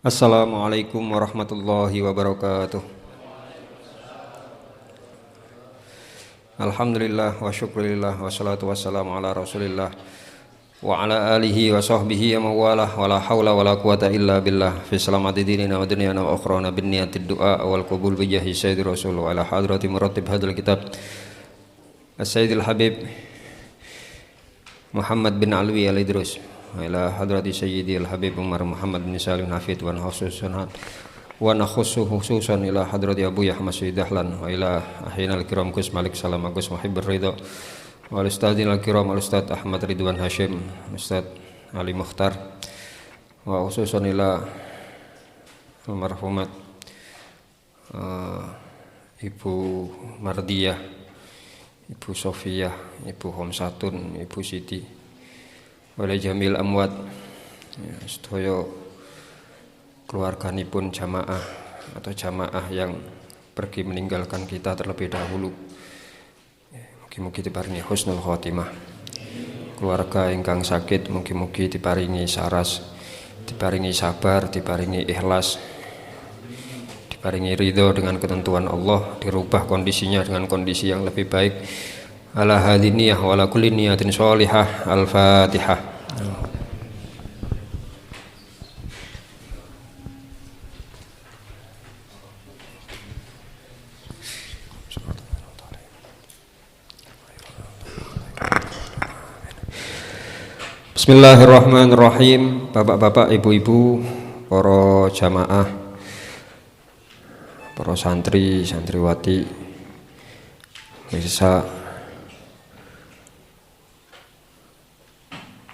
Assalamualaikum warahmatullahi wabarakatuh. Alhamdulillah wa syukurillah wa salatu wassalamu ala rasulillah wa ala alihi wa sahbihi wa mawalah wa la hawla wa la quwata illa billah fi salamati dinina wa dunyana wa akhrana bin niyatid du'a wal qabul bi jahi sayyidi rasul wa ala hadrati muratib hadal kitab as-sayyidil habib Muhammad bin Alwi al-Idrus wa ila hadrati sayyidil habib Umar Muhammad bin Salim Hafid wa nakhusuhu khususan ila hadrati Abu Yahya Sayyid Dahlan wa ila ahinal kiram Gus Malik Salam Agus Muhibbur Ridha wa al-ustadzil kiram al-ustadz Ahmad Ridwan Hashim Ustadz Ali Mukhtar wa khususan ila almarhumat Ibu Mardiyah, Ibu Sofiyah, Ibu Homsatun, Ibu Siti wala jamil amwat sedaya keluarganipun jamaah atau jamaah yang pergi meninggalkan kita terlebih dahulu. Mugi-mugi diparingi husnul khotimah. Keluarga ingkang sakit mugi-mugi diparingi saras, diparingi sabar, diparingi ikhlas, diparingi ridho dengan ketentuan Allah, dirubah kondisinya dengan kondisi yang lebih baik. Ala hadiniyah wa ala kulli niyatin sholihah. Al-Fatihah. Bismillahirrahmanirrahim. Bapak-bapak, ibu-ibu, para jamaah, para santri, santriwati, bisa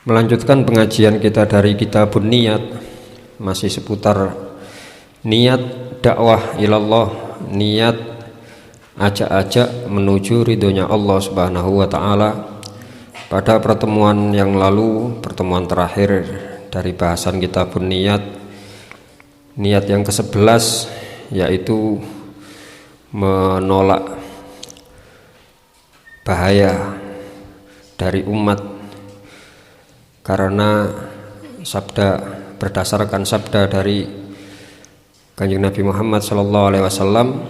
melanjutkan pengajian kita dari Kitabun Niyat, masih seputar niat dakwah ilallah, niat ajak-ajak menuju ridhonya Allah Subhanahu wa taala. Pada pertemuan yang lalu, pertemuan terakhir dari bahasan Kitabun Niyat, niat yang ke-11 yaitu menolak bahaya dari umat karena berdasarkan sabda dari Kanjeng Nabi Muhammad sallallahu alaihi wasallam,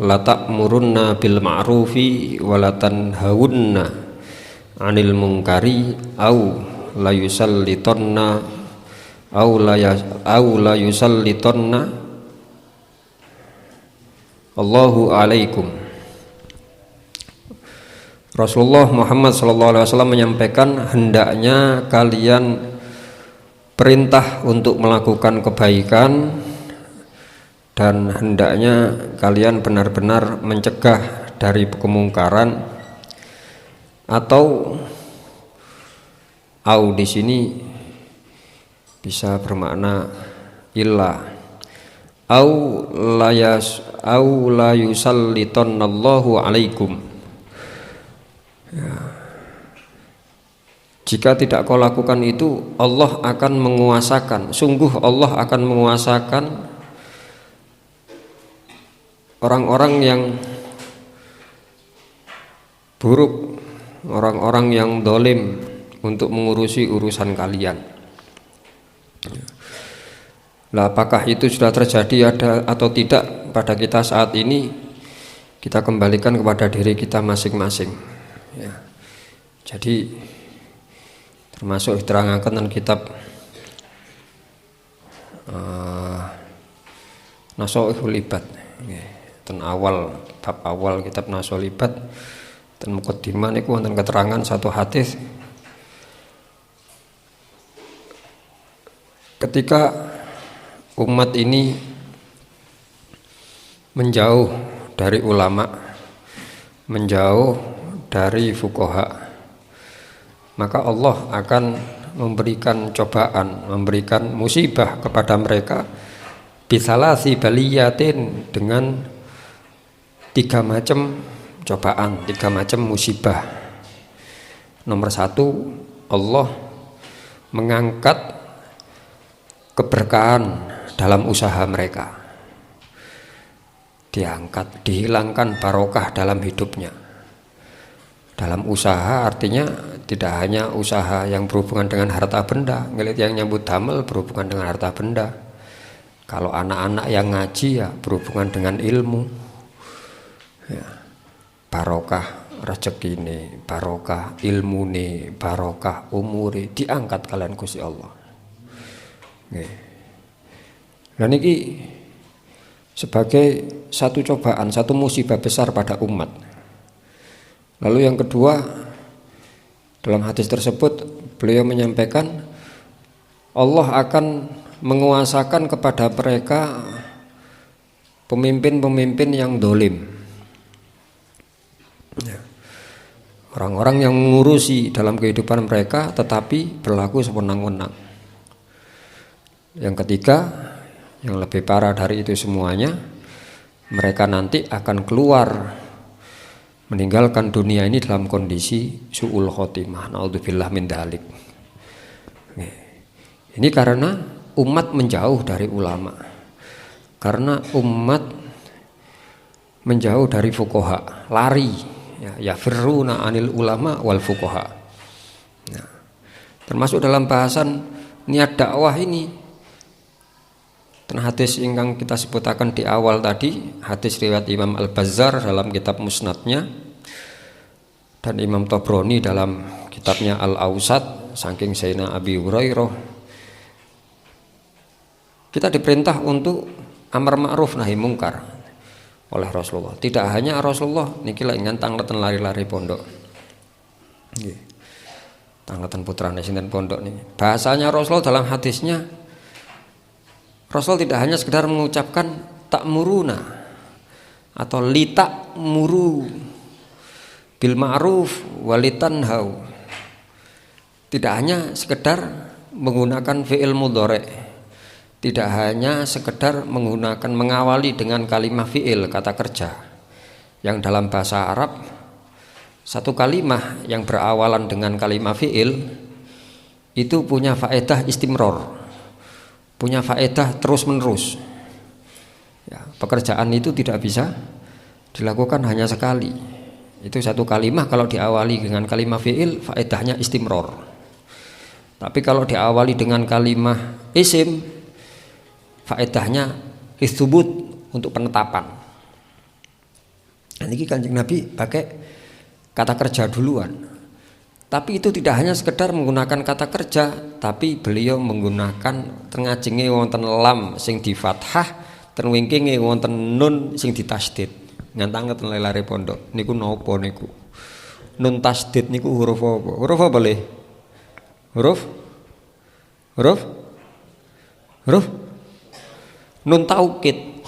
la ta'murunna bil ma'rufi wa la tanhawunna 'anil munkari au la yusallitanna Allahu alaikum. Rasulullah Muhammad SAW menyampaikan, hendaknya kalian perintah untuk melakukan kebaikan dan hendaknya kalian benar-benar mencegah dari kemungkaran. Atau au di sini bisa bermakna illa au la yusallitanallahu alaikum. Ya. Jika tidak kau lakukan itu, Allah akan menguasakan. Sungguh Allah akan menguasakan orang-orang yang buruk, orang-orang yang dolim untuk mengurusi urusan kalian. Nah, apakah itu sudah terjadi atau tidak pada kita saat ini? Kita kembalikan kepada diri kita masing-masing. Ya. Jadi termasuk diterangkan dalam kitab Nasoihul Ibad, dan bab awal kitab Nasoihul Ibad. Dan mukaddimah niku wonten keterangan satu hadis ketika umat ini menjauh dari ulama, menjauh dari fuqaha, maka Allah akan memberikan cobaan, memberikan musibah kepada mereka bisalasi baliyatin, dengan 3 macam cobaan, 3 macam musibah. Nomor 1, Allah mengangkat keberkahan dalam usaha mereka. Diangkat, dihilangkan barokah dalam hidupnya. Dalam usaha artinya tidak hanya usaha yang berhubungan dengan harta benda, ngelit yang nyambut damel berhubungan dengan harta benda. Kalau anak-anak yang ngaji ya berhubungan dengan ilmu, ya, barokah rezeki ini, barokah ilmu ini, barokah umuri, diangkat kalian Gusti Allah. Dan ini sebagai satu cobaan, satu musibah besar pada umat. Lalu yang kedua, dalam hadis tersebut beliau menyampaikan Allah akan menguasakan kepada mereka pemimpin-pemimpin yang dolim, orang-orang yang mengurusi dalam kehidupan mereka tetapi berlaku sewenang-wenang. Yang ketiga, yang lebih parah dari itu semuanya, mereka nanti akan keluar meninggalkan dunia ini dalam kondisi su'ul khotimah, naudzubillah min dzalik. Ini karena umat menjauh dari ulama, karena umat menjauh dari fuqaha, lari, ya firruna anil ulama wal fuqaha. Nah, termasuk dalam bahasan niat dakwah ini, dan hadis yang kita sebutakan di awal tadi, hadis riwayat Imam Al-Bazzar dalam kitab Musnadnya dan Imam Tabrani dalam kitabnya Al-Awsat, saking Sayyidina Abi Hurairah. Kita diperintah untuk amar ma'ruf nahi mungkar oleh Rasulullah. Tidak hanya Rasulullah niki lek ngantang-leten lari-lari pondok. Nggih. Tangleten putrane sinten pondok niki. Bahasanya Rasulullah dalam hadisnya, Rasul tidak hanya sekedar mengucapkan ta'muruna atau litak muru bil ma'ruf walitanhau. Tidak hanya sekedar menggunakan fi'il mudhari', tidak hanya sekedar menggunakan mengawali dengan kalimah fi'il, kata kerja, yang dalam bahasa Arab satu kalimah yang berawalan dengan kalimah fi'il itu punya faedah istimror, punya faedah terus menerus. Ya, pekerjaan itu tidak bisa dilakukan hanya sekali. Itu satu kalimah kalau diawali dengan kalimah fi'il faedahnya istimror. Tapi kalau diawali dengan kalimah isim, faedahnya istubut, untuk penetapan. Ini Kanjeng Nabi pakai kata kerja duluan. Tapi itu tidak hanya sekedar menggunakan kata kerja, tapi beliau menggunakan tengajenge wonten lam sing di fathah, terwingkinge wonten nun sing ditasdid. Ngantang-ngeten lelare pondok. Niku napa niku? Nun tasdid niku huruf apa? Huruf apa le? Huruf nun taukid.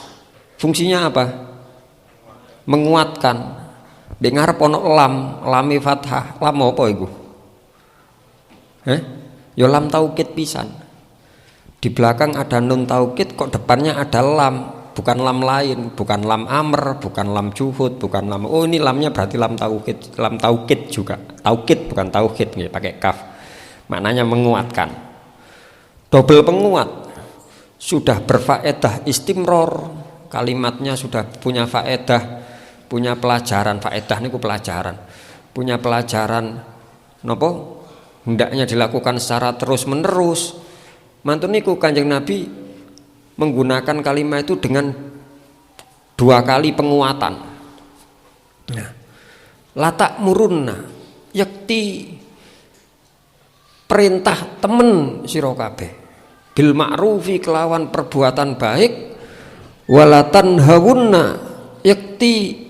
Fungsinya apa? Menguatkan. Di ngarep ana lam, lami fathah. Lam apa iku? Ya lam taukid pisan. Di belakang ada nun taukid, kok depannya ada lam, bukan lam lain, bukan lam amr, bukan lam juhud, bukan lam. Oh, ini lamnya berarti lam taukid juga. Taukid bukan tauhid nggih, pakai kaf. Maknanya menguatkan. Double penguat. Sudah berfaedah istimror, kalimatnya sudah punya faedah, punya pelajaran. Faedah niku pelajaran, punya pelajaran nopo hendaknya dilakukan secara terus menerus. Mantun niku Kanjeng Nabi menggunakan kalimat itu dengan 2 kali penguatan. Nah, latak murunna yakti perintah temen sira kabeh bil ma'rufi kelawan perbuatan baik, walatan hawunna yakti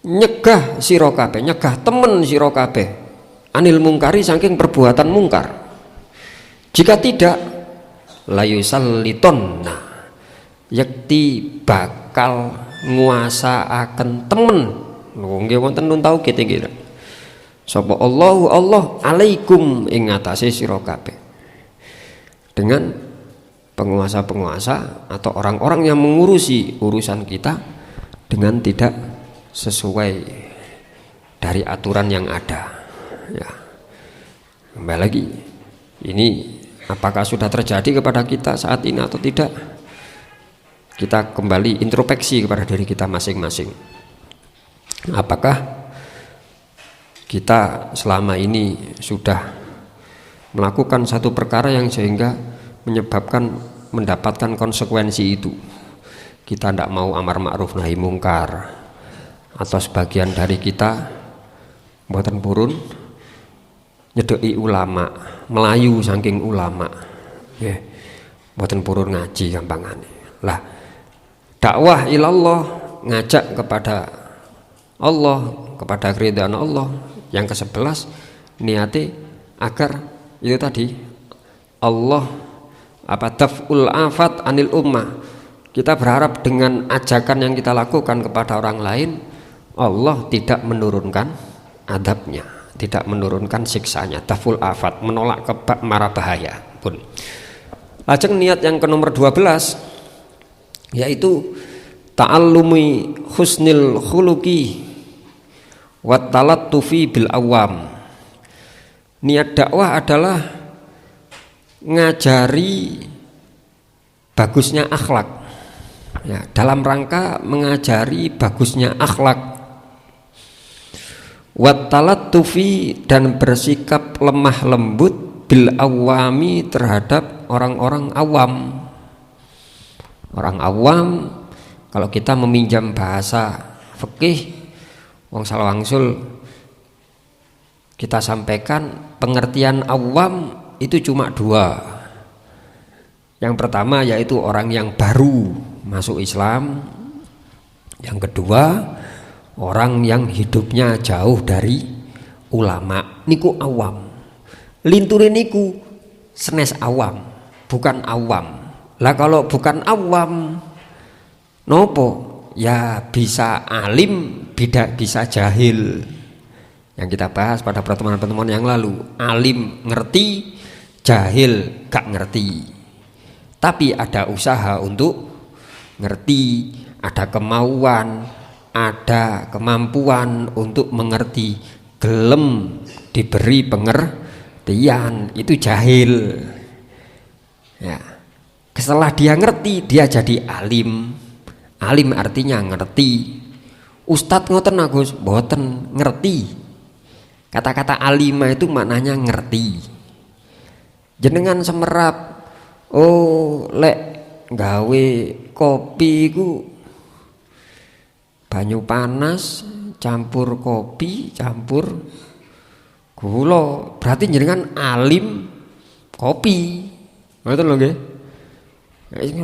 nyegah sira kabeh, nyegah temen sira kabeh anil mungkari saking perbuatan mungkar. Jika tidak, layusallitonna yakti bakal nguasaaken temen. Lho nggih wonten nun taukid iki. Sapa Allah alaikum ing atase sira kabeh. Dengan penguasa-penguasa atau orang-orang yang mengurusi urusan kita dengan tidak sesuai dari aturan yang ada. Ya. Kembali lagi, ini apakah sudah terjadi kepada kita saat ini atau tidak? Kita kembali introspeksi kepada diri kita masing-masing. Apakah kita selama ini sudah melakukan satu perkara yang sehingga menyebabkan mendapatkan konsekuensi itu. Kita tidak mau amar ma'ruf nahi mungkar, atau sebagian dari kita mboten purun nyedeki ulama, melayu saking ulama, nggih, mboten purun ngaji gampangane. Lah, dakwah ilallah, ngajak kepada Allah, kepada keridhaan Allah. Yang ke-11 niate agar itu tadi Allah daf'ul afat anil ummah. Kita berharap dengan ajakan yang kita lakukan kepada orang lain, Allah tidak menurunkan adabnya, tidak menurunkan siksanya. Daf'ul afat, menolak mara bahaya pun. Lajeng niat yang ke nomor 12 yaitu ta'allumi husnil khuluqi wa talattufi bil awam. Niat dakwah adalah ngajari bagusnya akhlak, ya, dalam rangka mengajari bagusnya akhlak, wa talattufi, dan bersikap lemah lembut bil awami, terhadap orang-orang awam. Orang awam, kalau kita meminjam bahasa fikih wong salawangsul, kita sampaikan pengertian awam itu cuma dua. Yang pertama yaitu orang yang baru masuk Islam. Yang kedua, orang yang hidupnya jauh dari ulama, niku awam. Linture niku senes awam, bukan awam. Lah kalau bukan awam nopo? Ya bisa alim, bisa jahil. Yang kita bahas pada pertemuan-pertemuan yang lalu, alim ngerti, jahil gak ngerti. Tapi ada usaha untuk ngerti, ada kemauan, ada kemampuan untuk mengerti, gelem diberi pengertian, itu jahil. Ya. Setelah dia ngerti, dia jadi alim. Alim artinya ngerti. Ustadz ngoten Agus, boten ngerti. Kata-kata alima itu maknanya ngerti. Jenengan semerap, oh lek gawe kopi ku banyu panas campur kopi campur gula, berarti jenengan alim kopi. Ngoten lho nggih.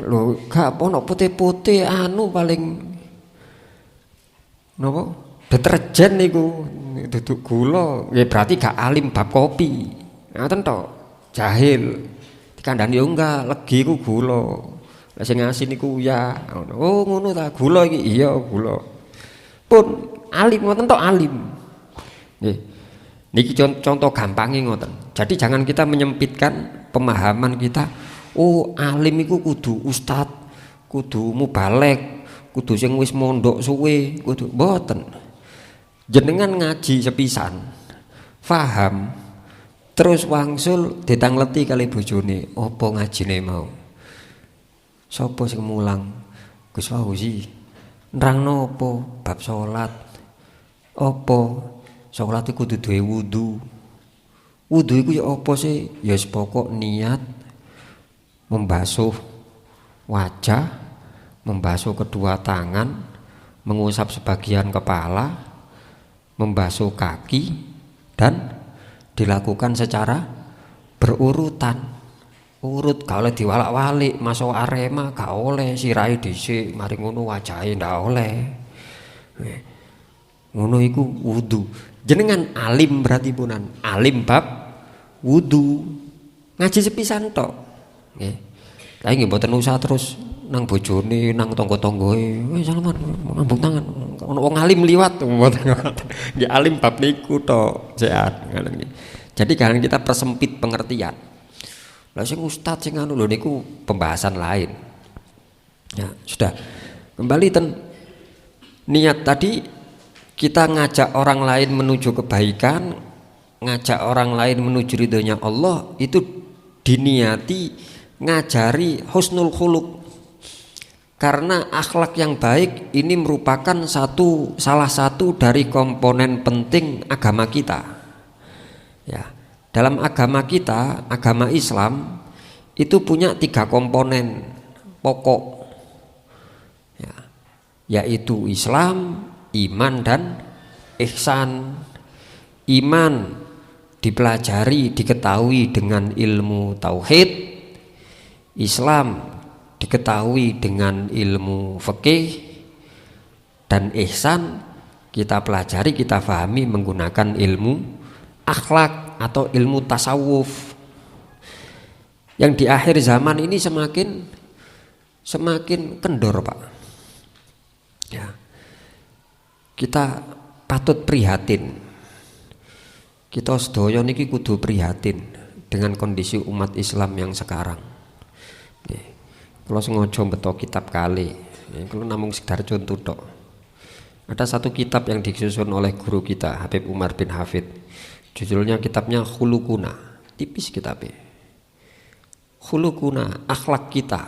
Lho gak ono putih-putih anu paling napa? Deterjen niku duduk gula, ya berarti gak alim bab kopi. Ngoten to, jahil. Dikandani yo enggak, legi ku gula. Lah sing asin niku ya. Oh ngono ta, gula iki. Iya gula. Pun alim ngoten to, alim. Nggih. Niki contoh gampangnya ngoten. Jadi jangan kita menyempitkan pemahaman kita. Oh alim iku kudu ustad, kudu mubalek, kudu sing wis mondok suwe, kudu mboten. Jenengan ngaji sepisan, faham, terus wangsul ditangleti kali bojone, apa ngajine mau? Sapa sing mulang? Gus Fauzi. Nerangno apa? Bab salat. Apa? Salat iku kudu duwe wudu. Wudu iku ya apa sih? Ya sepokok niat membasuh wajah, membasuh kedua tangan, mengusap sebagian kepala, membasuh kaki, dan dilakukan secara berurutan. Urut, gak oleh diwalak-walik, masuk Arema gak oleh, sirai dhisik, mari ngono wajahe ndak oleh. Ngono iku wudu. Jenengan alim berarti punan, alim bab wudu. Ngaji sepisan tok. Nggih. Lah nggih mboten usah terus nang bojone, nang tangga-tanggae, wis salaman, ngambung tangan. Ono wong alim liwat mboten. Nggih alim bab niku tok, sehat ngoten nggih. Jadi jangan kita persempit pengertian. Lah sing ustaz sing anu lho niku pembahasan lain. Ya, sudah. Kembali niat tadi, kita ngajak orang lain menuju kebaikan, ngajak orang lain menuju ridhonya Allah, itu diniati ngajari husnul khuluq. Karena akhlak yang baik ini merupakan salah satu dari komponen penting agama kita. Ya, dalam agama kita, agama Islam itu punya 3 komponen pokok, ya, yaitu Islam, iman, dan ihsan. Iman dipelajari, diketahui dengan ilmu tauhid. Islam diketahui dengan ilmu fikih, dan ihsan kita pelajari, kita pahami menggunakan ilmu akhlak atau ilmu tasawuf. Yang di akhir zaman ini semakin kendor, Pak. Ya. Kita patut prihatin. Kita sedaya niki kudu prihatin dengan kondisi umat Islam yang sekarang. Kalau sengaja beto kitab kali, kalau namung sekedar contoh tok. Ada satu kitab yang disusun oleh guru kita Habib Umar bin Hafid. Judulnya kitabnya Khulukuna, tipis kitabnya. Khulukuna, akhlak kita.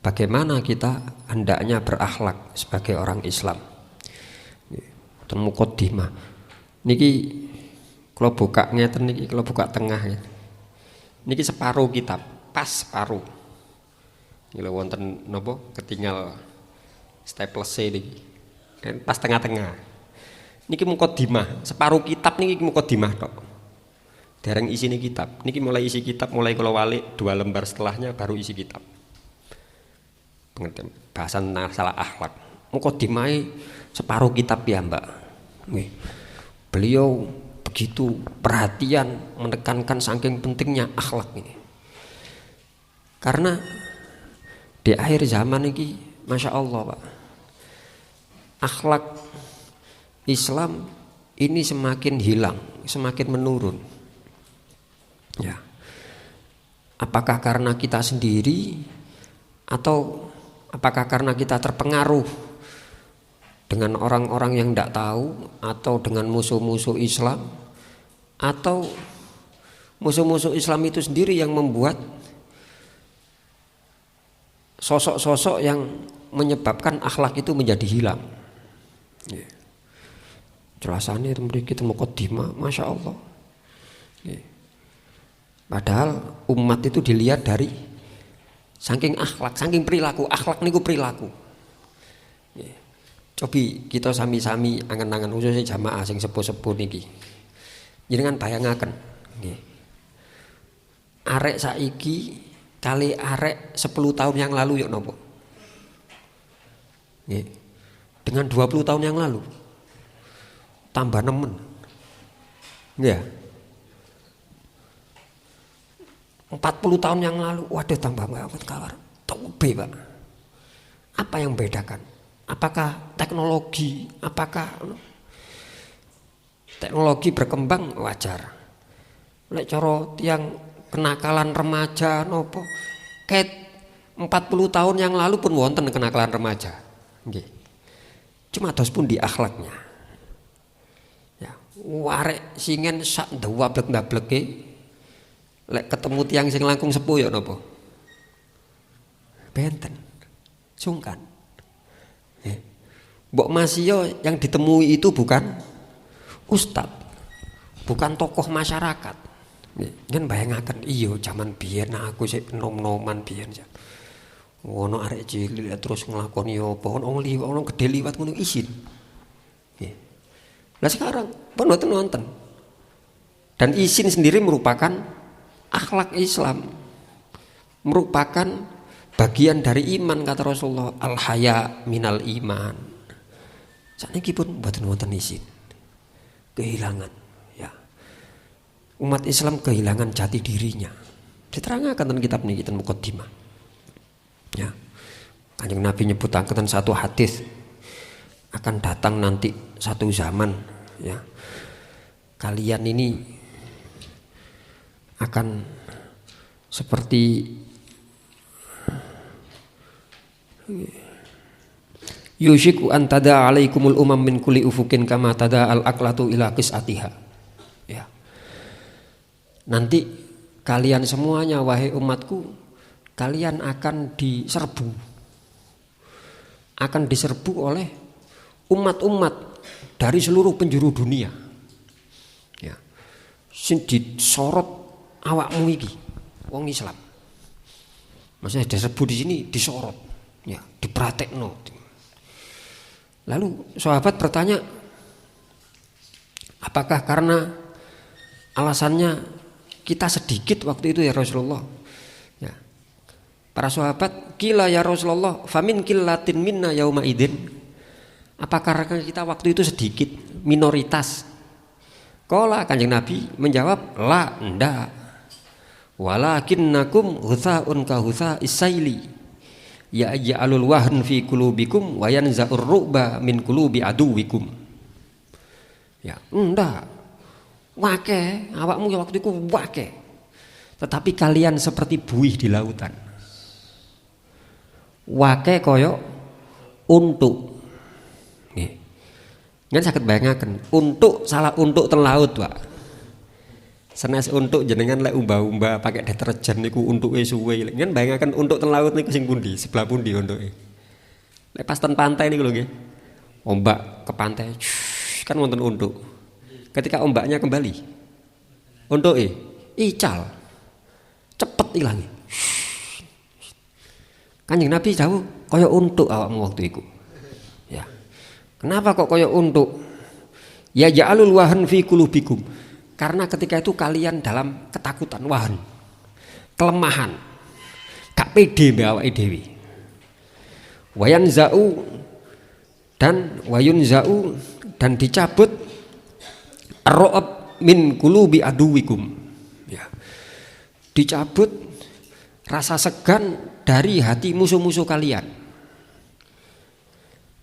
Bagaimana kita hendaknya berakhlak sebagai orang Islam. Muqaddimah. Niki kalau buka ngeten niki, kalau buka tengah niki separuh kitab, pas separuh. Niki wonten napa ketinggal staples niki. Kan pas tengah-tengah. Niki muqaddimah, separuh kitab niki muqaddimah tok. Dereng isine kitab. Niki mulai isi kitab, mulai kula walik 2 lembar setelahnya baru isi kitab. Pengertian bahasan masalah akhlak. Muqaddimah separuh kitab ya, Mbak. Nggih. Beliau begitu perhatian menekankan saking pentingnya akhlak ini. Karena di akhir zaman ini, Masya Allah, Pak, akhlak Islam ini semakin hilang, semakin menurun. Ya. Apakah karena kita sendiri atau apakah karena kita terpengaruh dengan orang-orang yang tidak tahu, atau dengan musuh-musuh Islam, atau musuh-musuh Islam itu sendiri yang membuat sosok-sosok yang menyebabkan akhlak itu menjadi hilang. Ya. Jelasannya itu kita muqaddimah, Masya Allah. Ya. Padahal umat itu dilihat dari saking akhlak, saking perilaku. Akhlak niku perilaku. Ya. Cobi kita sami-sami angen-angen khususnya jamaah sing sepuh-sepuh niki. Jenengan bayangaken nggih. Arek saiki kali arek 10 tahun yang lalu yo nopo? Nggih. Dengan 20 tahun yang lalu. Tambah nemen. Nggih. 40 tahun yang lalu, waduh tambah banget kabar. Tobe, Pak. Apa yang membedakan? Apakah teknologi, apakah teknologi berkembang wajar. Lek cara tiang kenakalan remaja nopo ket 40 tahun yang lalu pun wonten kenakalan remaja. Nggih. Cuma dos pun di akhlaknya. Ya, warek singen sak ndablek-ndableke lek ketemu tiang sing langkung sepuh ya nopo. Benten. Sungkan. Mbok Masio yang ditemui itu bukan ustadz, bukan tokoh masyarakat. Kan bayangaken iya zaman biyen aku sik nom-noman biyen. Ono arek cilik terus nglakoni apa, ono gede liwat ngono izin. Lah sekarang pun nonton. Dan izin sendiri merupakan akhlak Islam. Merupakan bagian dari iman kata Rasulullah, al-haya minal iman. Sakniki pun mboten wonten izin. Kehilangan, ya. Umat Islam kehilangan jati dirinya. Diterangkan dalam kitab niki ten muqaddimah. Ya. Kanjeng Nabi nyebutaken satu hadis akan datang nanti satu zaman, ya. Kalian ini akan seperti yushiku an tada alaikumul umam min kulli ufukin kama tada al aklatu ila qisatiha. Ya. Nanti kalian semuanya wahai umatku, kalian akan diserbu. Akan diserbu oleh umat-umat dari seluruh penjuru dunia. Ya. Sing disorot awakmu iki. wong Islam. Maksudnya diserbu di sini disorot, ya, dipratekno. Lalu sahabat bertanya, apakah karena alasannya kita sedikit waktu itu ya Rasulullah? Ya. Para sahabat, qila ya Rasulullah, famin qillatin minna yauma idin. Apakah karena kita waktu itu sedikit, minoritas? Qala, Kanjeng Nabi menjawab, la, ndak. Walakinnakum hutsaun ka hutsa'is saili ya'alul wahn fi qulubikum wa yanza'ur ru'ba min qulubi aduwikum. Ya, ndak. Wake, awakmu waktu itu wake. Tetapi kalian seperti buih di lautan. Wake koyo untuk. Nggih. Ngen saged bayangaken, untuk salah untuk teng laut, Pak. Senes untuk jenengan lek umba-umba pakai deterjen niku untuke suwe. Ngen bayangaken untuk teng laut niku sing pundi? Sebelah pundi untuke? Lek pas ten pantai niku lho nggih. Ombak ke pantai. Kan wonten untuk. Ketika ombaknya kembali, untuke ical. Cepet ilange. Kanjeng Nabi jauh kaya untuk awakmu waktu iku. Ya. Kenapa kok kaya untuk? Ya ja'alul wahan fi qulubikum. Karena ketika itu kalian dalam ketakutan, wahan, kelemahan, gak pede mbek awake dhewe. Wayan zau dan wayun zau dan dicabut ar-ru'ab min qulubi aduwikum. Ya. Dicabut rasa segan dari hati musuh-musuh kalian.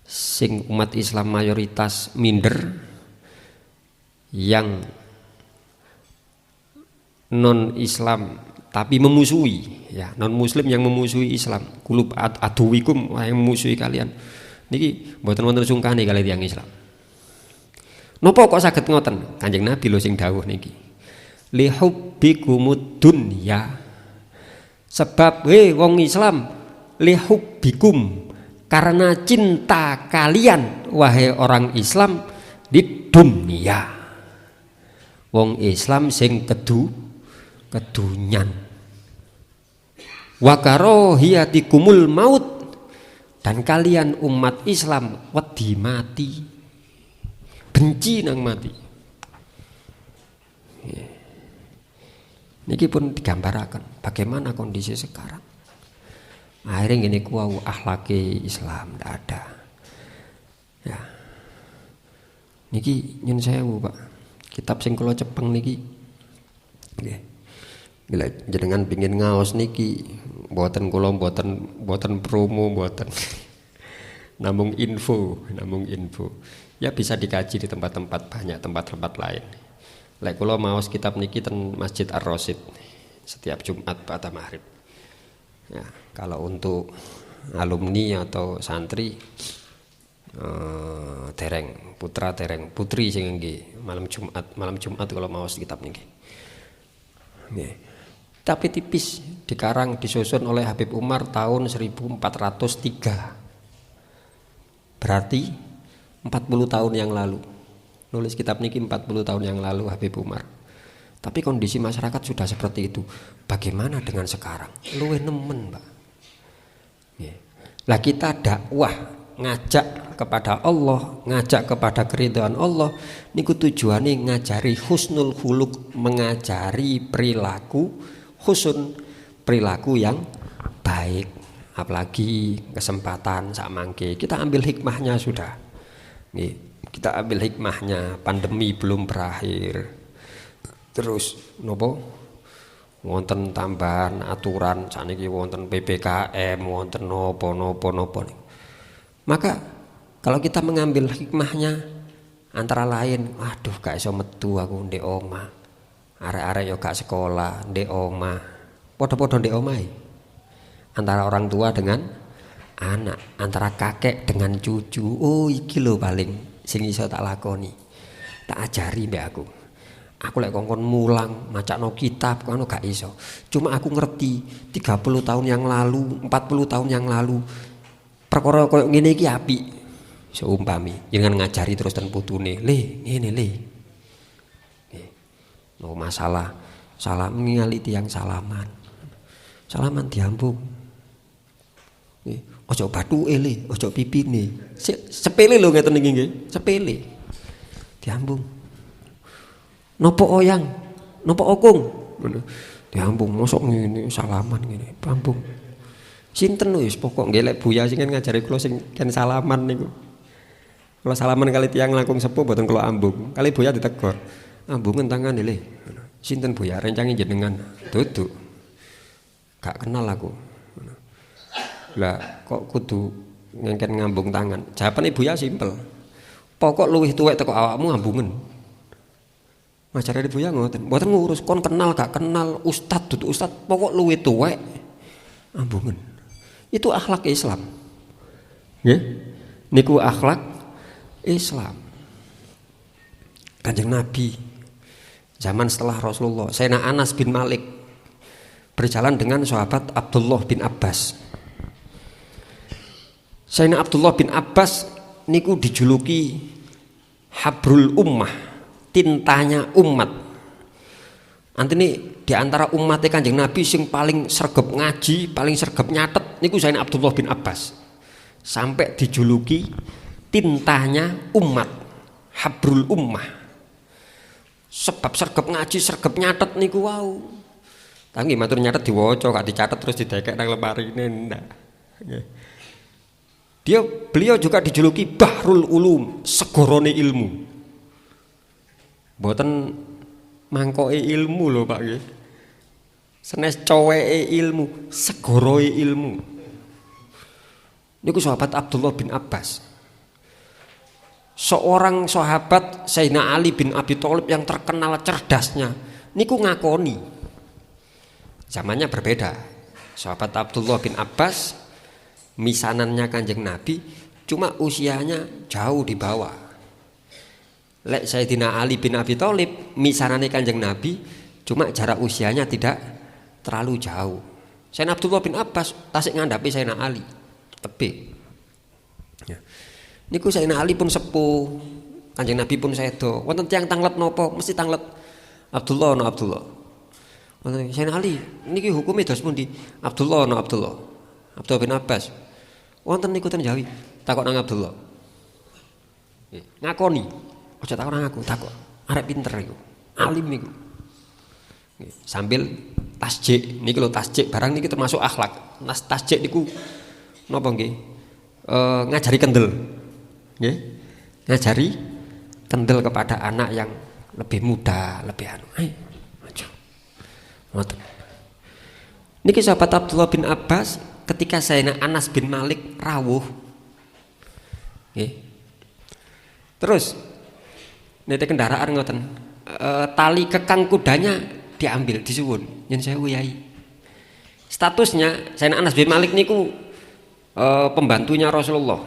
Sing umat Islam mayoritas minder, yang non Islam tapi memusuhi, ya, non Muslim yang memusuhi Islam, kulub aduwikum, yang memusuhi kalian. Niki mboten wonten sungkane kali tiyang Islam. Napa kok saged ngoten? Kanjeng Nabi lho sing dawuh niki. Li hubbikumud dunya. Sebab wong Islam li hubbikum, karena cinta kalian wahai orang Islam di dunia. Wong Islam sing kedunyan. Wa karahiyatikumul maut, dan kalian umat Islam wedi mati, benci nang mati. Niki pun digambaraken bagaimana kondisi sekarang. Akhirnya gini kuau akhlaki Islam ndak ada. Ya. Niki nyun sewu Pak. Kitab sing kula cepeng niki. Nggih. Bila jenengan pengin ngaos niki, mboten kula mboten promo, mboten. namung info. Ya bisa dikaji di tempat-tempat, banyak tempat-tempat lain. Lek kula maos kitab niki ten Masjid Ar-Rasyid setiap Jumat pada maghrib. Ya, kalau untuk alumni atau santri dereng, putra dereng, putri sing nggih malam Jumat kalau maos kitab niki. Nggih. Tapi tipis, dikarang disusun oleh Habib Umar tahun 1403. Berarti 40 tahun yang lalu. Nulis kitab niki 40 tahun yang lalu Habib Umar. Tapi kondisi masyarakat sudah seperti itu. Bagaimana dengan sekarang? Luwih nemen, Pak. Lah kita dakwah, ngajak kepada Allah, ngajak kepada keridhaan Allah, niku tujuane ngajari husnul khuluq, mengajari perilaku husun, perilaku yang baik. Apalagi kesempatan sak mangke, kita ambil hikmahnya sudah. Nih, kita ambil hikmahnya, pandemi belum berakhir. Terus nopo wonten tambahan aturan saniki wonten PPKM, wonten nopo. Maka kalau kita mengambil hikmahnya antara lain, aduh gak iso metu aku ndek omah. Arek-arek yo gak sekolah ndek omah. Padha-padha ndek omahe. Antara orang tua dengan anak, antara kakek dengan cucu. Oh iki lho paling sing iso tak lakoni. Tak ajari mbek aku. Aku lek kongkon mulang, macakno kitab kono gak iso. Cuma aku ngerti 30 tahun yang lalu, 40 tahun yang lalu perkara koyo ngene iki apik. Seumpami jangan ngajari terus ten putune. Le, ngene le. No masalah salam ningali tiyang salaman. Salaman diambung. Nggih, aja bathuke le, aja pipine. Sepele lho ngeten iki nggih, sepele. Diambung. Napa oyang? Napa okung? Ngono. Diambung mosok ngene salaman ngene, ambung. Sinten wis pokok nggih lek Buya sing ngajari kula sing kan salaman niku. Kalau salaman kali tiyang langkung sepuh mboten kula ambung. Kali Buya ditegur. Ambungen tangane le. Sinten Buya rencange jenengan? Duduk. Gak kenal aku. Lah kok kudu ngengken ngambung tangan. Jawabane Buya simpel. Pokok luwih tuwek teko awakmu ambungen. Majarane Buya ngoten. Mboten ngurus kon kenal gak kenal, ustad dudu ustad, pokok luwih tuwek ambungen. Itu akhlak Islam. Nggih. Niku akhlak Islam. Kanjeng Nabi zaman setelah Rasulullah, Sayyidina Anas bin Malik berjalan dengan sahabat Abdullah bin Abbas. Sayyidina Abdullah bin Abbas niku dijuluki Habrul Ummah, tintanya umat. Antine di antara umatnya Kanjeng Nabi sing paling sregep ngaji, paling sregep nyatet niku Sayyidina Abdullah bin Abbas. Sampai dijuluki tintanya umat, Habrul Ummah. Sebab sregep ngaji, sregep nyatet niku wau. Tapi matur nyatet diwaca, gak dicatet terus didekek nang lemarine ndak. Beliau juga dijuluki Bahrul Ulum, segorone ilmu. Mboten mangkoke ilmu lho Pak nggih. Senes coweke ilmu, segoroe ilmu. Niku sahabat Abdullah bin Abbas. Seorang sahabat Sayyidina Ali bin Abi Thalib yang terkenal cerdasnya niku ngakoni. Zamannya berbeda. Sahabat Abdullah bin Abbas misanannya Kanjeng Nabi, cuma usianya jauh di bawah. Lek Sayyidina Ali bin Abi Thalib misanane Kanjeng Nabi, cuma jarak usianya tidak terlalu jauh. Sayyidina Abdullah bin Abbas tasik ngandhapi Sayyidina Ali. Tebe. Ya. Niku Sayyidina Ali pun sepuh, Kanjeng Nabi pun sedo. Wonten tiyang tanglet napa? Mesti tanglet Abdullah no Abdullah. Wonten Sayyidina Ali, niki hukume dos pundi? Abdullah no Abdullah. Abdullah bin Abbas. Wonten niku ten Jawi. Takok nang Abdullah. Ngakoni. Aja takok nang aku, takok. Arek pinter iku. Alim niku. Sambil tasjik, niki lho tasjik barang niki termasuk akhlak. Tasjik niku napa nggih? Ngajari kendel. Nggih. Ngajari kendel kepada anak yang lebih muda, lebih anu. Ayo, maju. Ngoten. Niki sahabat Abdullah bin Abbas ketika Sayyidina Anas bin Malik rawuh. Nggih. Terus nete kendaraan ngoten. Tali kekang kudanya diambil, disuwun. Yen sewu yai. Statusnya Sayyidina Anas bin Malik niku pembantunya Rasulullah.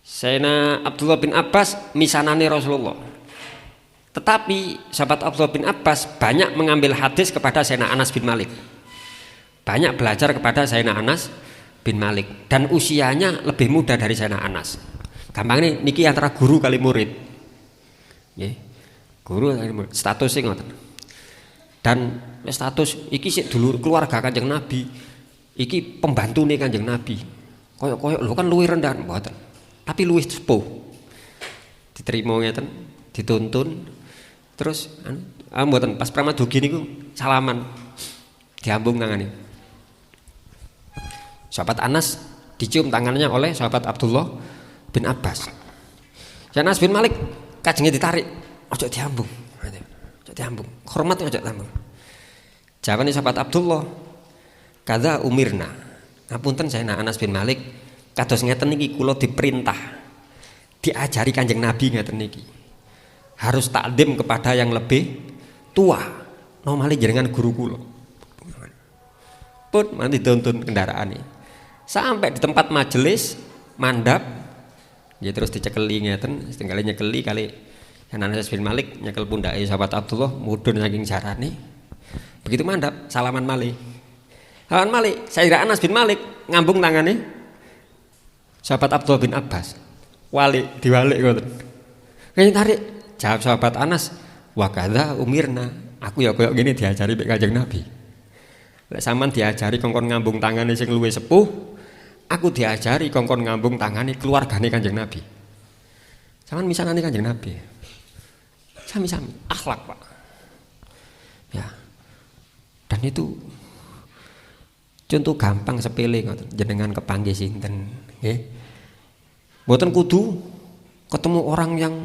Sayyidina Abdullah bin Abbas misanane Rasulullah. Tetapi sahabat Abdullah bin Abbas banyak mengambil hadis kepada Sayyidina Anas bin Malik. Banyak belajar kepada Sayyidina Anas bin Malik dan usianya lebih muda dari Sayyidina Anas. Gampangnya niki antara guru kali murid. Nggih. Guru kali murid. Statusnya ngoten. Dan status iki sik dulur keluarga Kanjeng Nabi. Iki pembantune Kanjeng Nabi. Koyok-koyok lho kan luwih rendah mboten. Tapi luwih sepuh. Diterima ngeten, dituntun. Terus mboten pas pramadugi niku salaman. Diambung tangane. Sahabat Anas dicium tangannya oleh sahabat Abdullah bin Abbas. Anas bin Malik kajenge ditarik, ojo diambung. Ojo diambung. Hormat ojo diambung. Jawabane sahabat Abdullah, kada umirna. Ngapunten Sayyidina Anas bin Malik, kados ngeten niki kula diperintah. Diajari Kanjeng Nabi ngeten niki. Harus takdim kepada yang lebih tua. Normale jenengan guru kula. Pun nanti dituntun kendaraane. Sampai di tempat majelis mandap ya terus dicekeli ngeten, setengah nyekeli kali Anas bin Malik nyekel pundake sahabat Abdullah mudhun saking jarane. Begitu mandap salaman malih. Salaman malih, Sayyidina Anas bin Malik ngambung tangane sahabat Abdullah bin Abbas. Diwalik ngoten. Kene tarik jawab sahabat Anas, "Wa kadza umirna." Aku ya koyo ngene diajari mek Kanjeng Nabi. Lek sampean diajari kongkon ngambung tangane sing luwih sepuh, aku diajari kongkon ngambung tangane keluargane Kanjeng Nabi. Sampeyan misanane Kanjeng Nabi. Sami-sami akhlak, Pak. Ya. Dan itu contoh gampang sepele ngoten, jenengan kepanggih sinten, nggih. Mboten kudu ketemu orang yang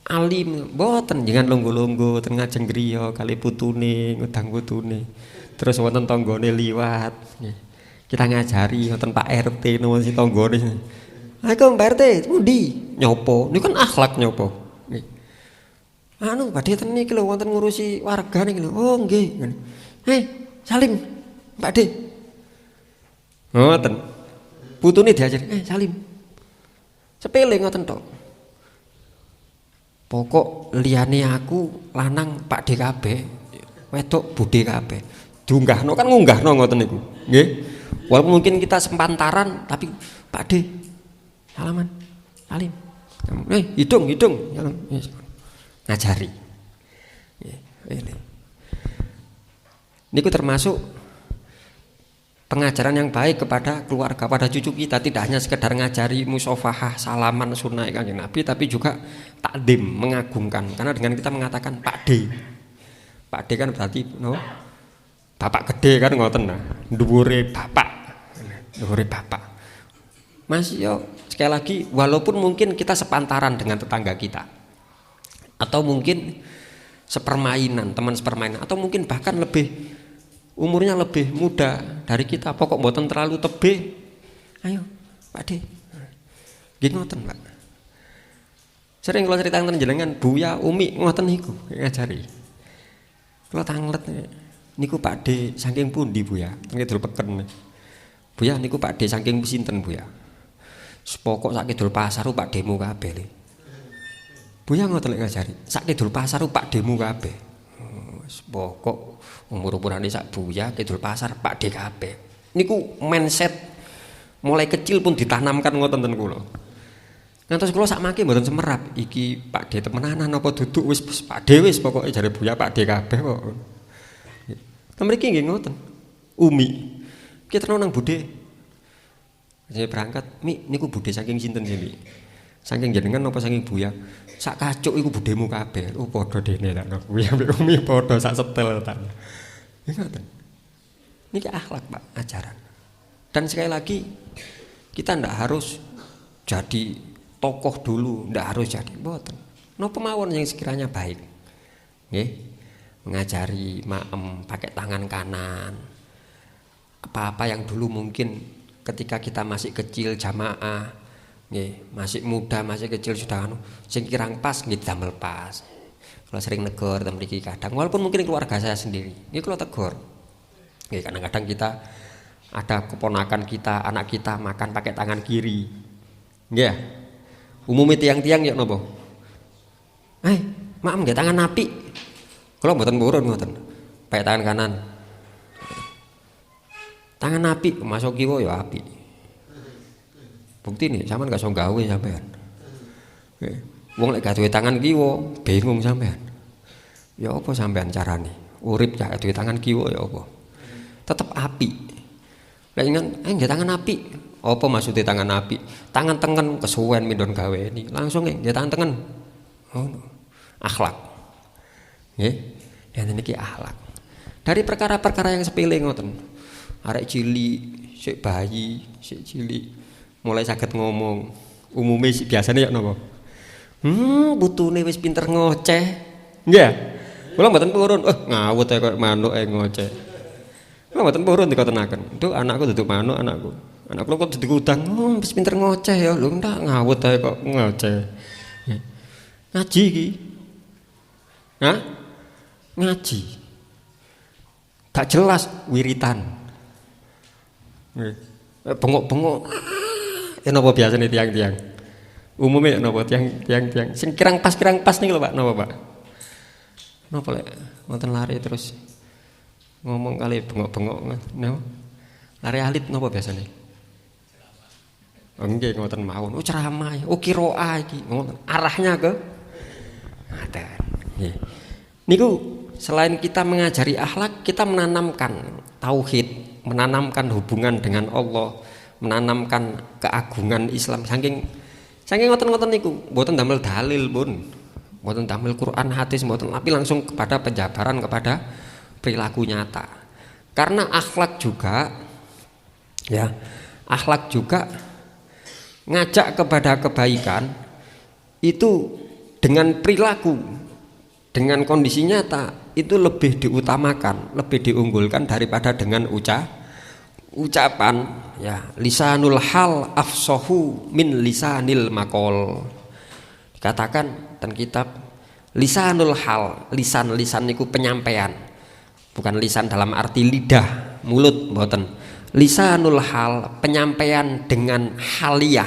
alim, mboten jangan longgo-longgo ten ngajeng griya kali putune, ngundang putune. Terus wonten tanggane liwat. Kita ngajari wonten Pak RT napa si tanggane. Assalamualaikum Pak RT, pundi? Nyopo. Niku kan akhlak nyopo. Nggih. Anu badhe ten niki lho wonten ngurusi warga niki lho. Oh nggih. Salim Pak D. Ngoten. Putune diajari, salim. Sepele ngoten tok. Pokok liyane aku lanang Pak D kabeh, wedok Bude kabeh. Diunggahno kan ngunggahno ngoten niku. Nggih. Walaupun mungkin kita sepantaran tapi Pak D salaman. Salim. Hidung. Ngajari. Nggih. Niku termasuk pengajaran yang baik kepada keluarga, pada cucu kita, tidak hanya sekedar ngajari musofahah, salaman, sunnah Kanjeng Nabi, tapi juga takdim, mengagungkan. Karena dengan kita mengatakan Pak D kan berarti bapak gede kan ngoten nah, dhuwure bapak. Mas yo sekali lagi, walaupun mungkin kita sepantaran dengan tetangga kita, atau mungkin sepermainan, teman sepermainan, atau mungkin bahkan umurnya lebih muda dari kita, pokok mboten terlalu tebih. Ayo, Pak D. Nggih ngoten, Pak. Sering kula critaken jenengan Buya Umi ngoten niku ngajari. Kula tanglet niku Pak D saking pundi Buya? Teng Kidul Peken. Buya niku Pak D saking sinten Buya? Sepokok sak Kidul Pasar Pak D mu kabeh le. Buya ngoten lek ngajari. Sak Kidul Pasar Pak D mu kabeh. Pokok umur-umurane sak Buya Kidul Pasar Pak D kabeh. Niku mindset mulai kecil pun ditanamkan ngoten ten kula. Ngantos kula sak mangke mboten semerap iki Pak D temenanan apa duduk wis Pak D wis pokoke jare Buya Pak D kabeh kok. Mriki nggih ngoten. Umi. Kita nang Bude. Saya berangkat, niku Bude saking sinten sih, saking jenengan apa saking Buya? Sak kacuk iku budemu kabeh. Padha dene tak Buya mbek Umi padha sak setel tak. Ngoten. Niki akhlak, Pak, ajaran. Dan sekali lagi kita ndak harus jadi tokoh dulu, ndak harus jadi mboten. Napa mawon yang sekiranya baik. Nggih. Mengajari maem pakai tangan kanan. Apa-apa yang dulu mungkin ketika kita masih kecil jamaah, nggih, masih muda, masih kecil sudah sing kirang pas nggih damel pas. Kalau sering negor ten mriki kadang walaupun mungkin keluarga saya sendiri, nggih kula tegur. Nggih, kadang-kadang kita ada keponakan kita, anak kita makan pakai tangan kiri. Nggih. Umumnya tiang-tiang ya napa? Maaf nggih tangan apik. Kula mboten purun ngoten. Pakai tangan kanan. Tangan apik masuk kiwa ya apik. Bukti nih, sampean gak iso gawe sampean. Wong lek gak duwe tangan kiwa, bingung sampean. Ya apa sampean carane? Urip gak duwe tangan kiwa ya apa? Tetep apik. Lek ingan, nggih tangan apik. Apa maksudnya tangan apik? Tangan tengen kesuwen mindon gaweni. Langsung nggih tangan tengen. Akhlak. Nggih. Yen niki akhlak. Dari perkara-perkara yang sepele ngoten. Arek cilik, sik bayi, sik cilik mulai saged ngomong. Umume biasane ya napa? Putune wis pinter ngoceh. Nggih. Kula mboten purun. Ngawut kok manuk ngoceh. Kula mboten purun dikotenaken. Nduk anakku duduk manuk anakku. Anakku kok duduk udang. Wis pinter ngoceh ya. Lho ndak ngawut kok ngoceh. Ngaji iki. Hah? Ngaji. Gak jelas wiritan. Bengok-bengok. Napa biasane tiang-tiang? Umumnya napa tiang-tiang sing kirang pas nih lho Pak, napa Pak? Napa lek wonten lari terus ngomong kali bengok-bengok napa? Lari alit napa biasane? Nggih ngoten mawon. Ceramah, qiraah iki. Ngoten. Arahnya ke ngaten. Nggih. Niku selain kita mengajari akhlak, kita menanamkan tauhid, menanamkan hubungan dengan Allah, menanamkan keagungan Islam. Saking ngoten-ngoten niku, mboten damel dalil pun, mboten damel Quran hadis mboten, tapi langsung kepada penjabaran kepada perilaku nyata. Karena akhlak juga ngajak kepada kebaikan itu dengan perilaku, dengan kondisi nyata itu lebih diutamakan, lebih diunggulkan daripada dengan ucapan. Ya, lisanul hal afsahu min lisanil maqal. Dikatakan dan kitab lisanul hal, lisan niku penyampaian. Bukan lisan dalam arti lidah, mulut, mboten. Lisanul hal, penyampaian dengan haliyah,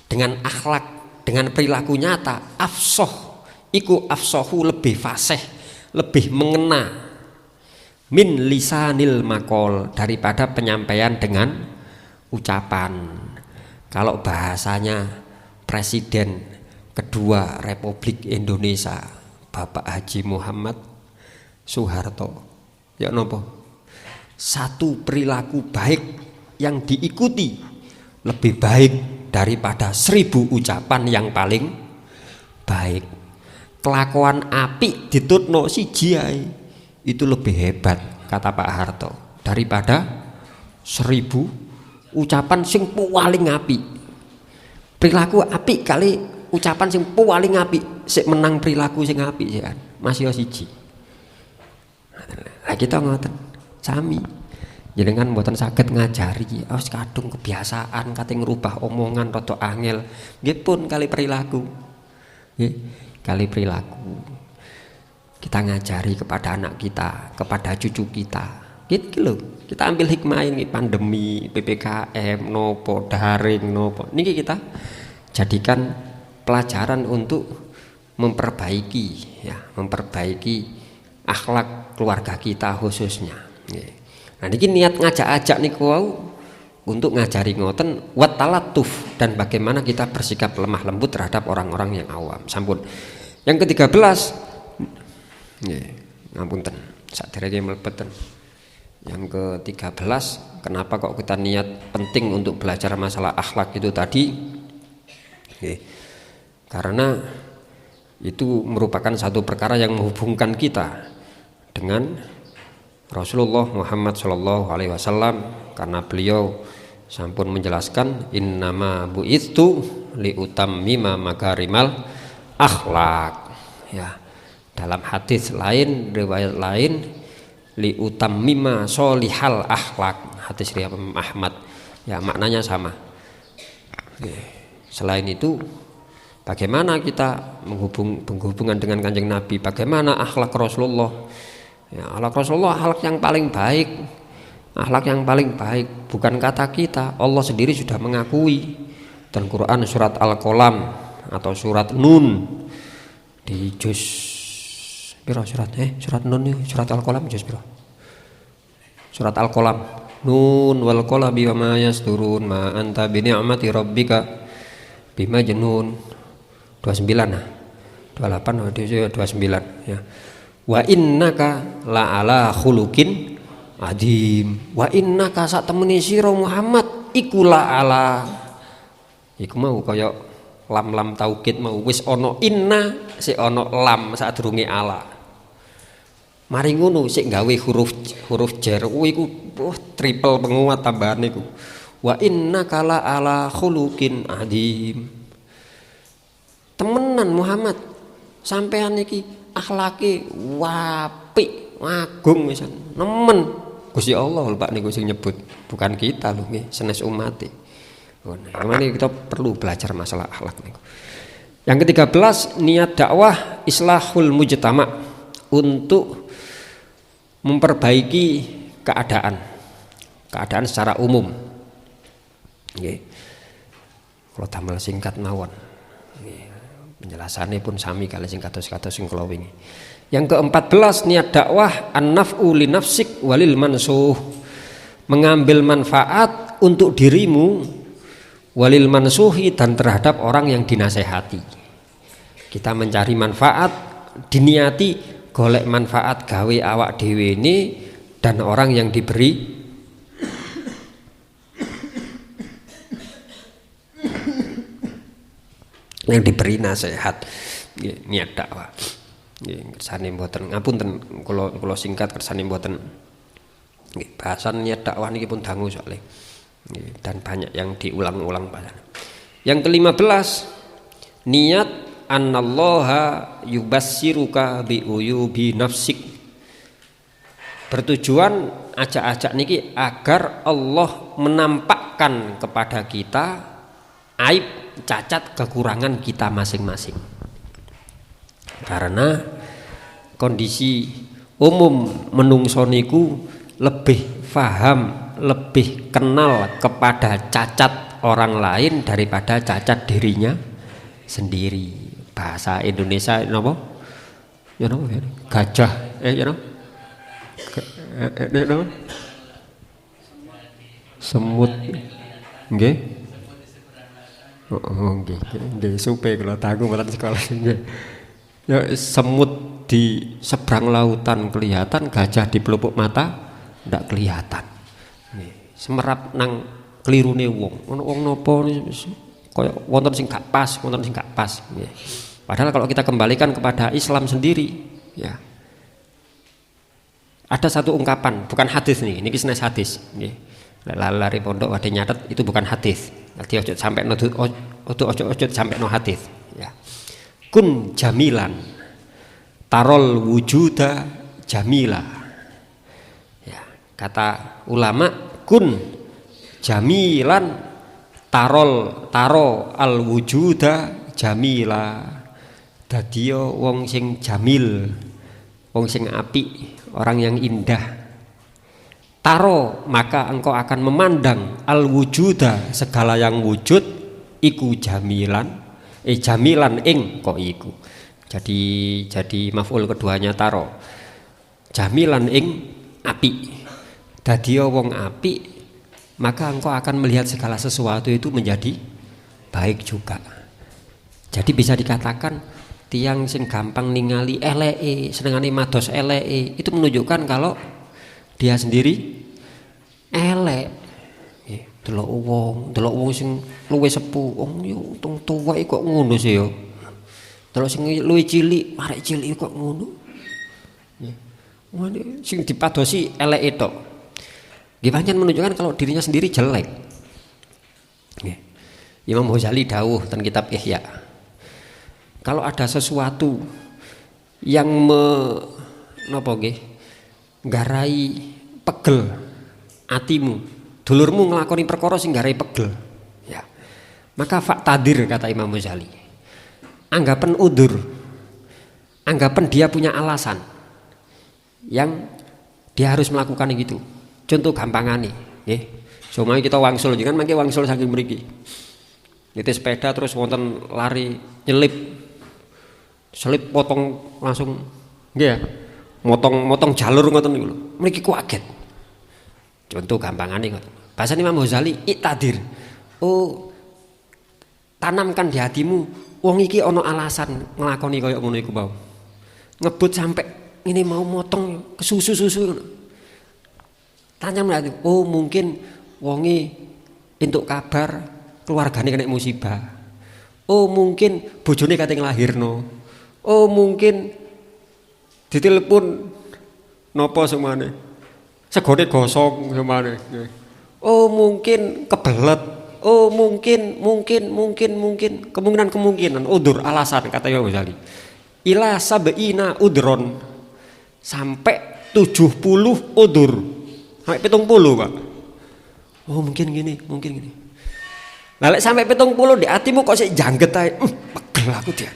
dengan akhlak, dengan perilaku nyata. Afsah iku afsahu, lebih fasih, lebih mengena min lisanil maqal, daripada penyampaian dengan ucapan. Kalau bahasanya Presiden kedua Republik Indonesia Bapak Haji Muhammad Soeharto, ya nopo? Satu perilaku baik yang diikuti lebih baik daripada 1000 ucapan yang paling baik. Kelakuan apik ditutno siji ae itu lebih hebat, kata Pak Harto, daripada 1000 ucapan sing paling apik. Perilaku apik kali ucapan sing paling apik sik menang perilaku sing apik sih kan. Masih siji. Lah kita ngoten sami. Jenengan mboten saged ngajari, wis kadung kebiasaan kate ngrubah omongan rada angel. Nggih pun kali perilaku. Nggih, kali perilaku. Kita ngajari kepada anak kita, kepada cucu kita. Gitu loh. Kita ambil hikmah ini, pandemi, PPKM, nopo, daring, nopo. Niki kita jadikan pelajaran untuk memperbaiki akhlak keluarga kita khususnya. Nah niki niat ngajak-ajak niku wau untuk ngajari ngoten wat talatuf, dan bagaimana kita bersikap lemah lembut terhadap orang-orang yang awam. Sampun. Yang ke-13 ngapunten saderenge mlebeten. Yang ke-13, kenapa kok kita niat penting untuk belajar masalah akhlak itu tadi? Karena itu merupakan satu perkara yang menghubungkan kita dengan Rasulullah Muhammad Shallallahu Alaihi Wasallam, karena beliau sampun menjelaskan innama bu'itsu liutammima makarimal akhlak. Ya, dalam hadis lain, riwayat lain, liutammima solihal akhlak, hadis riwayat Ahmad. Ya, maknanya sama. Selain itu, bagaimana kita menghubungkan dengan Kanjeng Nabi, bagaimana akhlak Rasulullah? Ya, akhlak Rasulullah akhlak yang paling baik. Akhlak yang paling baik bukan kata kita, Allah sendiri sudah mengakui. Dan Quran surat Al-Qalam atau surat Nun di juz surat Nun nih, surat Al-Qalam juz piro? Surat Al-Qalam. Nun wal qalami wa ma yasturun ma anta bi ni'mati rabbika bimajnun. 29 nah. 28 29 ya. Wa innaka la'ala khuluqin adim. Wa innaka sak temene sira Muhammad iku la'ala. Iku mau kaya lam taukid mau wis ana inna sik ana lam sadurunge ala. Mari ngono sik gawe huruf jar iku triple penguat tambahan niku. Wa innaka la'ala khuluqin adim. Temenan Muhammad sampean iki akhlake apik, agung wisan. Nemen Gusti Allah lho Pak niku sing nyebut, bukan kita lho nggih, senes umate. Nah, kita perlu belajar masalah akhlak niku. Yang ke-13, niat dakwah islahul mujtama, untuk memperbaiki keadaan secara umum. Nggih. Kalau damel singkat mawon. Nggih. Penjelasannya pun sami kali sing kados-kados sing kula wingi. Yang ke-14, niat dakwah an-naf'u li nafsik walil mansuh, mengambil manfaat untuk dirimu walil mansuhi, dan terhadap orang yang dinasehati. Kita mencari manfaat diniati golek manfaat gawe awak dhewe ini dan orang yang diberi nasihat niat dakwah. Nggih kersane mboten ngapunten kula singkat kersane mboten nggih bahasan niat dakwah niki pun dangu soalnya. Nggih dan banyak yang diulang-ulang bahasan. Yang ke-15 niat annallaha yubassiruka bi uyubi nafsik. Bertujuan ajak-ajak niki agar Allah menampakkan kepada kita aib, cacat, kekurangan kita masing-masing. Karena kondisi umum menungso niku lebih faham, lebih kenal kepada cacat orang lain daripada cacat dirinya sendiri. Bahasa Indonesia napa? Ya napa? Gajah ya napa? Napa? Semut. Nggih. Oh nggih, nggih supe kula dangu mboten sekolah nggih. Ya semut di seberang lautan kelihatan, gajah di pelupuk mata ndak kelihatan. Nggih, semerap nang klirune wong. Ono wong napa kaya wonten sing gak pas, wonten sing gak pas nggih. Padahal kalau kita kembalikan kepada Islam sendiri, ya. Ada satu ungkapan, bukan hadis nih, niki senes hadis nggih. Lari pondok wade nyatet itu bukan hadis. Nanti ojo sampai ojo sampai no hadis ya. Kun jamilan tarol wujuda jamila ya, kata ulama kun jamilan taro al wujuda jamila. Dadiyo wong sing jamil, wong sing apik, orang yang indah. Taro maka engkau akan memandang al wujuda segala yang wujud iku jamilan jamilan ing kok iku. Jadi maf'ul keduanya taro. Jamilan ing api. Dadiya wong api maka engkau akan melihat segala sesuatu itu menjadi baik juga. Jadi bisa dikatakan tiang sing gampang ningali eleke, senengane mados eleke itu menunjukkan kalau dia sendiri elek. Delok wong sing luwih sepuh, wong yo untung tuwek kok ngono sih yo. Delok sing luwih cilik, arek cilik kok ngono. Nggih. Sing dipadosi eleke tok. Nggih pancen menunjukkan kalau dirinya sendiri jelek. Nggih. Imam Ghazali dawuh teng kitab Ihya. Kalau ada sesuatu yang napa nggih? Nggarai pegel atimu, dulurmu nglakoni perkara sing nggarai pegel ya, maka faktadir kata Imam Ghazali, anggapan udur, anggapan dia punya alasan yang dia harus melakukan gitu. Contoh gampangane nggih, somai kita wangsul jangan mangke wangsul saking mriki nyetir sepeda terus wonten lari nyelip selip potong langsung nggih ya, motong jalur ngoten niku lho. Mriki kaget. Contoh gampangane ngoten. Bahasa Imam Ghazali iktadir. Oh, tanamkan di hatimu wong iki ana alasan nglakoni kaya ngono iku mau. Ngebut sampai ini mau motong kesusu-susu ngono. Tanyam lagi, oh mungkin wonge entuk kabar keluargane kena musibah. Oh mungkin bojone kate nglahirno. Oh mungkin ditelepon napa semane segone gosong semane. Oh mungkin kebelet. Oh mungkin kemungkinan udur alasan kata Imam Ghazali. Ila sab'ina udron sampai 70 udur. Sampai 70, Pak. Oh mungkin gini. Lah sampai 70 di hatimu kok sik jangget ae. Pegel aku dia.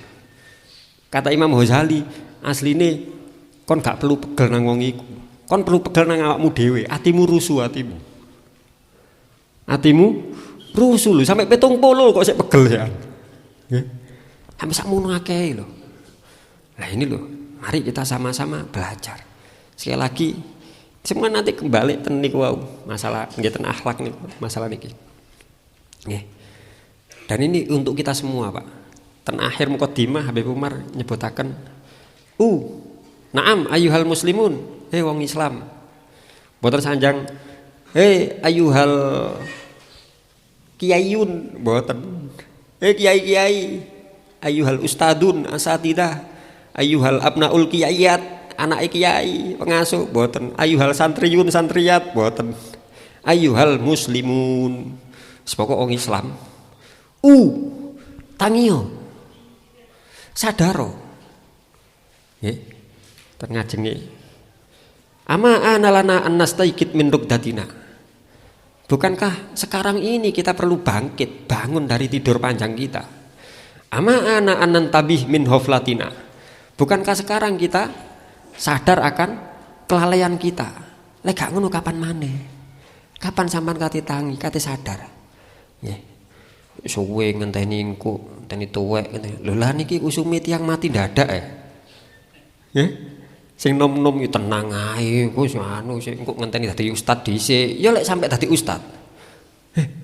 Kata Imam Ghazali, asline kon gak perlu pegel nang wong iku. Kon perlu pegel nang awakmu dhewe, atimu rusuh atimu. Atimu rusuh lho sampai 70 kok sik pegel ya. Nggih. Sampai sakmono akeh lho. Nah ini lho, mari kita sama-sama belajar. Sekali lagi, semua nanti kembali ten niku wau, masalah nggih ten akhlak niku, masalah niki. Nggih. Dan ini untuk kita semua, Pak. Ten akhir mukadimah Habib Umar nyebutaken Naam ayyuhal muslimun, wong Islam. Mboten sanjang ayyuhal kiaiun, mboten. Kiai-kiai, ayyuhal ustadun asatidah, ayyuhal abnaul kiaiyat, anak kiai, pengasuh, mboten. Ayyuhal santriyun santriyat, mboten. Ayyuhal muslimun. Sepokok wong Islam. Tangio. Sadaro. Nggih. Ten ngajenge. Ama analana annastaikit min rukdatina. Bukankah sekarang ini kita perlu bangkit, bangun dari tidur panjang kita? Ama ana anantabih min hoflatina. Bukankah sekarang kita sadar akan kelalaian kita? Lek gak ngono kapan maneh? Kapan sampean kate tangi, kate sadar? Nggih. Suwe ngenteni engko, ngenteni tuwek ngenteni. Lho lah niki usume tiyang mati dadak Nggih. Sing nom-nom yo tenang ae, wis anu sing engko ngenteni dadi ustad dhisik. Ya lek sampe dadi ustad.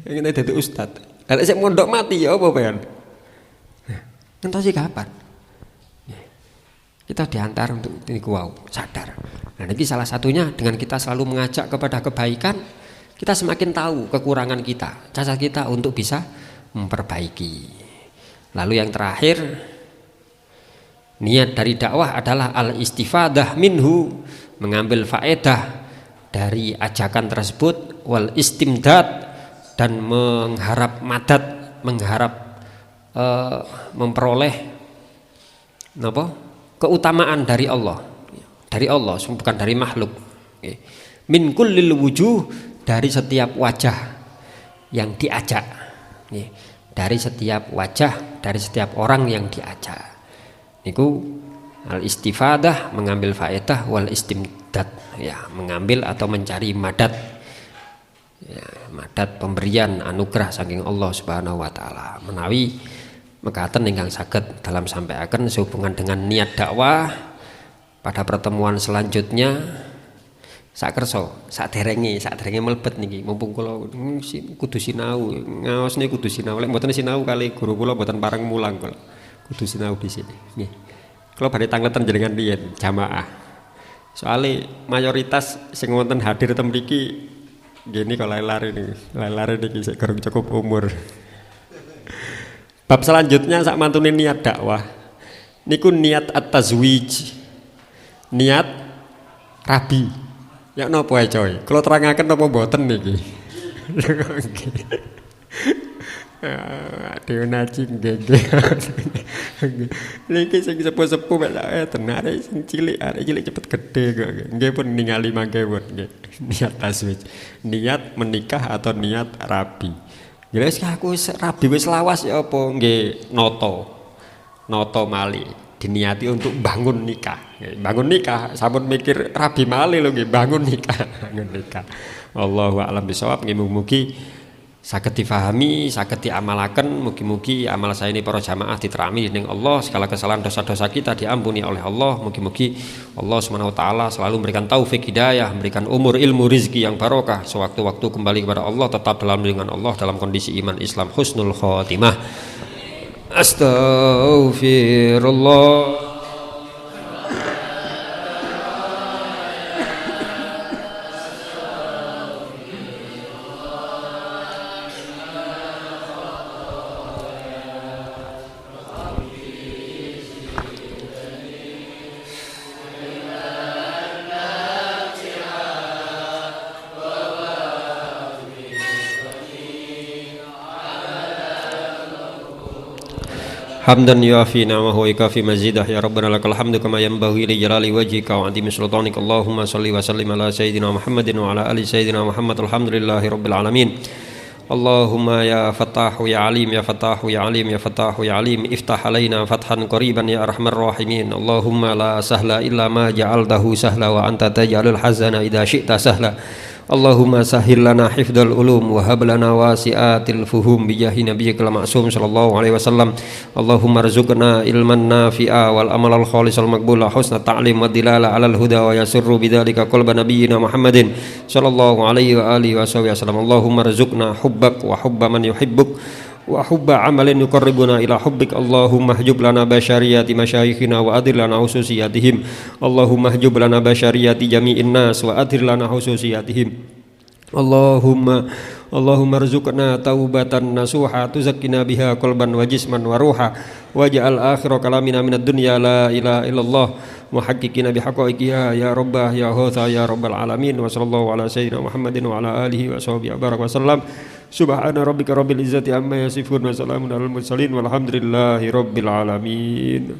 Ngenteni dadi ustad. Lek sik mondok mati ya apa ben? Ngentosi kapan? Kita diantar untuk niku wau, sadar. Nah, ini salah satunya dengan kita selalu mengajak kepada kebaikan, kita semakin tahu kekurangan kita, cacat kita untuk bisa memperbaiki. Lalu yang terakhir, niat dari dakwah adalah al-istifadah minhu, mengambil faedah dari ajakan tersebut, wal istimdad, dan mengharap madad, mengharap memperoleh keutamaan dari Allah, bukan dari makhluk. Min kullil wujuh, dari setiap wajah yang diajak, dari setiap wajah, dari setiap orang yang diajak. Niku al-istifadah, mengambil faedah, wal istimdad, mengambil atau mencari madad, madad pemberian anugerah saking Allah Subhanahu wa taala. Menawi mekaten ingkang saged dalam sampaiaken sehubungan dengan niat dakwah pada pertemuan selanjutnya. Sakerso saderenge mlebet niki mumpung kula kudu sinau, ngaosne kudu sinau. Lek mboten sinau kali guru kula mboten pareng mulang kula. Kudu sinau di sini. Nggih. Kula badhe tangleten jenengan riyen jamaah. Soale mayoritas sing wonten hadir teng mriki nggih kok lari niki sik kurang cukup umur. Bab selanjutnya sak mantune niat dakwah. Niku niat at-tazwij. Niat rabi. Ya napa ae coy? Kula terangaken napa mboten niki? Aduh naci nggih. Niki sing sepuh-sepuh mek tenare sing cilik cepet gede kok. Nggih pun ningali mangke pun nggih. Niat tazwij. Niat menikah atau niat rabi. Jelas aku rabi wis lawas ya apa nggih noto mali diniati untuk bangun nikah. Bangun nikah sampun mikir rabi mali lho nggih bangun nikah. Allahu a'lam bishawab. Mugi-mugi saged difahami, saged diamalaken, mugi-mugi amal saya ini para jamaah diterami dening Allah, segala kesalahan dosa-dosa kita diampuni oleh Allah. Mugi-mugi Allah Subhanahu wa taala selalu memberikan taufik hidayah, memberikan umur ilmu rizki yang barokah, sewaktu-waktu kembali kepada Allah, tetap dalam lindungan Allah dalam kondisi iman Islam husnul khotimah. Astaghfirullah. Hamdan yuafi na'amahu wa ikafi mazidah ya Rabbana lakal hamdu kama yanbaghi li jalali wajhika wa 'azimi sultanika. Allahumma shalli wa sallim ala sayyidina Muhammadin wa ala ali sayyidina Muhammad. Alhamdulillahi rabbil alamin. Allahumma ya Fattahu ya Alim ya Fattahu ya Alim ya Fattahu ya Alim, iftah alaina fathan qariban ya arhamar rahimin. Allahumma la sahla illa ma ja'altahu sahla wa anta taj'alul hazana idza syi'ta sahla. Allahumma sahhil lana hifdzal ulum wa hab lana wasi'atil fuhum bi jahi nabiyyikal ma'sum sallallahu alaihi wasallam. Allahumma rzuqna ilman nafi'a wal amalal khalisal maqbula husna ta'lim wa dilala alal huda wa yasurru bidzalika qalba nabiyyina Muhammadin sallallahu alaihi wa alihi wasallam. Allahumma rzuqna hubbak wa hubba man yuhibbuk wa hubba amalin yuqarribuna ila hubbik. Allahumma hjub lana basyariyati masyayikhina wa adir lana khususiyatihim. Allahumma hjub lana basyariyati jami'in nas wa adir lana khususiyatihim. Allahumma rzuqna taubatan nasuha tuzakkina biha qalban wa jisman wa ruha waj'al akhira kalamina minad dunya la ilaha illallah muhaqqiqina bihaqaiqiha ya rabbah ya hotha ya rabbal alamin. Wa sallallahu ala sayyidina Muhammadin wa ala alihi wa sahbihi baraka wasallam. Subhana rabbika rabbil izzati amma yasifun wa salamun alal mursalin walhamdulillahi rabbil alamin.